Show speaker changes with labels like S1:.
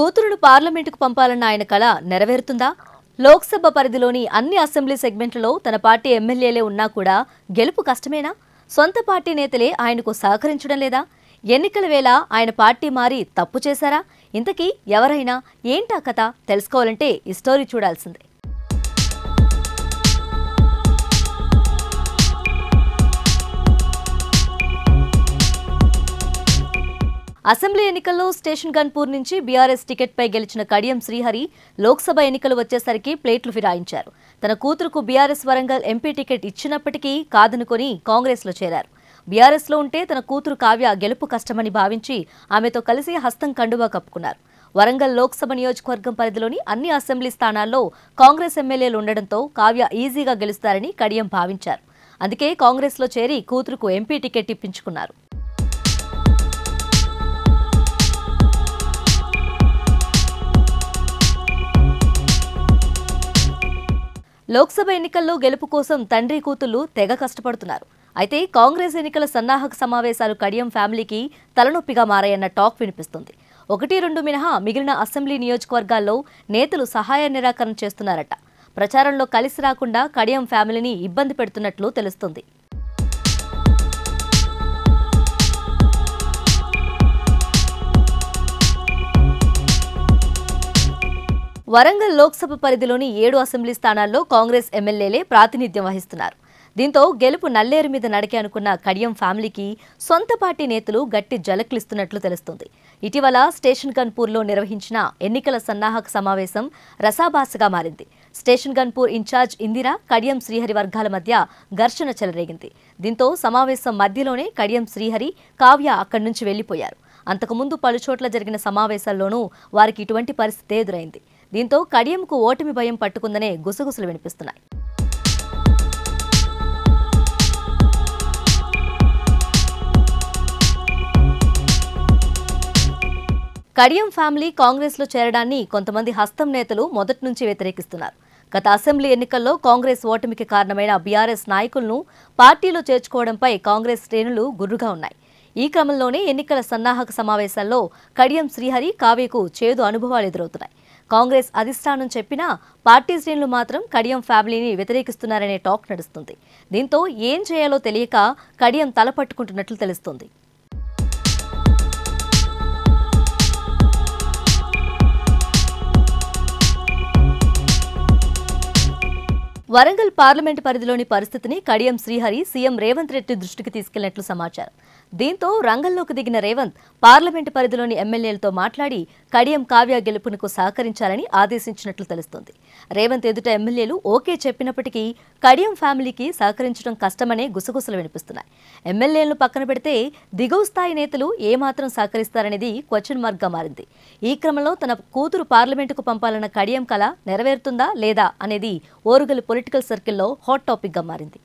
S1: కూతురును పార్లమెంటుకు పంపాలన్న ఆయన కల నెరవేరుతుందా? లోక్సభ పరిధిలోని అన్ని అసెంబ్లీ సెగ్మెంట్లలో తన పార్టీ ఎమ్మెల్యేలే ఉన్నా కూడా గెలుపు కష్టమేనా? సొంత పార్టీ నేతలే ఆయనకు సహకరించడం లేదా? ఎన్నికల వేళ ఆయన పార్టీ మారి తప్పు చేశారా? ఇంతకీ ఎవరైనా ఏంటా కథ తెలుసుకోవాలంటే ఈ స్టోరీ చూడాల్సిందే. అసెంబ్లీ ఎన్నికల్లో స్టేషన్ గన్పూర్ నుంచి బీఆర్ఎస్ టికెట్పై గెలిచిన కడియం శ్రీహరి లోక్సభ ఎన్నికలు వచ్చేసరికి ప్లేట్లు ఫిరాయించారు. తన కూతురుకు బీఆర్ఎస్ వరంగల్ ఎంపీ టికెట్ ఇచ్చినప్పటికీ కాదనుకొని కాంగ్రెస్లో చేరారు. బీఆర్ఎస్లో ఉంటే తన కూతురు కావ్య గెలుపు కష్టమని భావించి ఆమెతో కలిసి హస్తం కండువా కప్పుకున్నారు. వరంగల్ లోక్సభ నియోజకవర్గం పరిధిలోని అన్ని అసెంబ్లీ స్థానాల్లో కాంగ్రెస్ ఎమ్మెల్యేలు ఉండడంతో కావ్య ఈజీగా గెలుస్తారని కడియం భావించారు. అందుకే కాంగ్రెస్లో చేరి కూతురుకు ఎంపీ టికెట్ ఇప్పించుకున్నారు. లోక్సభ ఎన్నికల్లో గెలుపు కోసం తండ్రి కూతుళ్లు తెగ కష్టపడుతున్నారు. అయితే కాంగ్రెస్ ఎన్నికల సన్నాహక సమావేశాలు కడియం ఫ్యామిలీకి తలనొప్పిగా మారాయన్న టాక్ వినిపిస్తుంది. 1-2 మినహా మిగిలిన అసెంబ్లీ నియోజకవర్గాల్లో నేతలు సహాయ నిరాకరణ చేస్తున్నారట. ప్రచారంలో కలిసి రాకుండా కడియం ఫ్యామిలీని ఇబ్బంది పెడుతున్నట్లు తెలుస్తుంది. వరంగల్ లోక్సభ పరిధిలోని 7 అసెంబ్లీ స్థానాల్లో కాంగ్రెస్ ఎమ్మెల్యేలే ప్రాతినిధ్యం వహిస్తున్నారు. దీంతో గెలుపు నల్లేరు మీద నడకే అనుకున్న కడియం ఫ్యామిలీకి సొంత పార్టీ నేతలు గట్టి జలక్లిస్తున్నట్లు తెలుస్తుంది. ఇటీవల స్టేషన్ గన్పూర్లో నిర్వహించిన ఎన్నికల సన్నాహక సమావేశం రసాభాసగా మారింది. స్టేషన్ గన్పూర్ ఇన్ఛార్జ్ ఇందిరా, కడియం శ్రీహరి వర్గాల మధ్య ఘర్షణ చెలరేగింది. దీంతో సమావేశం మధ్యలోనే కడియం శ్రీహరి, కావ్య అక్కడి నుంచి వెళ్లిపోయారు. అంతకుముందు పలుచోట్ల జరిగిన సమావేశాల్లోనూ వారికి ఇటువంటి పరిస్థితి ఎదురైంది. దీంతో కడియంకు ఓటమి భయం పట్టుకుందనే గుసగుసలు వినిపిస్తున్నాయి. కడియం ఫ్యామిలీ కాంగ్రెస్లో చేరడాన్ని కొంతమంది హస్తం నేతలు మొదటి నుంచి వ్యతిరేకిస్తున్నారు. గత అసెంబ్లీ ఎన్నికల్లో కాంగ్రెస్ ఓటమికి కారణమైన బీఆర్ఎస్ నాయకులను పార్టీలో చేర్చుకోవడంపై కాంగ్రెస్ శ్రేణులు గుర్రుగా ఉన్నాయి. ఈ క్రమంలోనే ఎన్నికల సన్నాహక సమావేశాల్లో కడియం శ్రీహరి, కావ్యకు చేదు అనుభవాలు ఎదురవుతున్నాయి. కాంగ్రెస్ అధిష్టానం చెప్పినా పార్టీ శ్రేణులు మాత్రం కడియం ఫ్యామిలీని వ్యతిరేకిస్తున్నారనే టాక్ నడుస్తుంది. దీంతో ఏం చేయాలో తెలియక కడియం తలపట్టుకుంటున్నట్లు తెలుస్తుంది. వరంగల్ పార్లమెంటు పరిధిలోని పరిస్థితిని కడియం శ్రీహరి సీఎం రేవంత్ రెడ్డి దృష్టికి తీసుకెళ్లినట్లు సమాచారం. దీంతో రంగంలోకి దిగిన రేవంత్ పార్లమెంటు పరిధిలోని ఎమ్మెల్యేలతో మాట్లాడి కడియం కావ్య గెలుపునకు సహకరించాలని ఆదేశించినట్లు తెలుస్తోంది. రేవంత్ ఎదుట ఎమ్మెల్యేలు ఓకే చెప్పినప్పటికీ కడియం ఫ్యామిలీకి సహకరించడం కష్టమనే గుసగుసలు వినిపిస్తున్నాయి. ఎమ్మెల్యేలను పక్కన పెడితే దిగువ స్థాయి నేతలు ఏమాత్రం సహకరిస్తారనేది క్వశ్చన్ మార్క్గా మారింది. ఈ క్రమంలో తన కూతురు పార్లమెంటుకు పంపాలన్న కడియం కల నెరవేరుతుందా లేదా అనేది ఓరుగల్ పొలిటికల్ సర్కిల్లో హాట్ టాపిక్గా మారింది.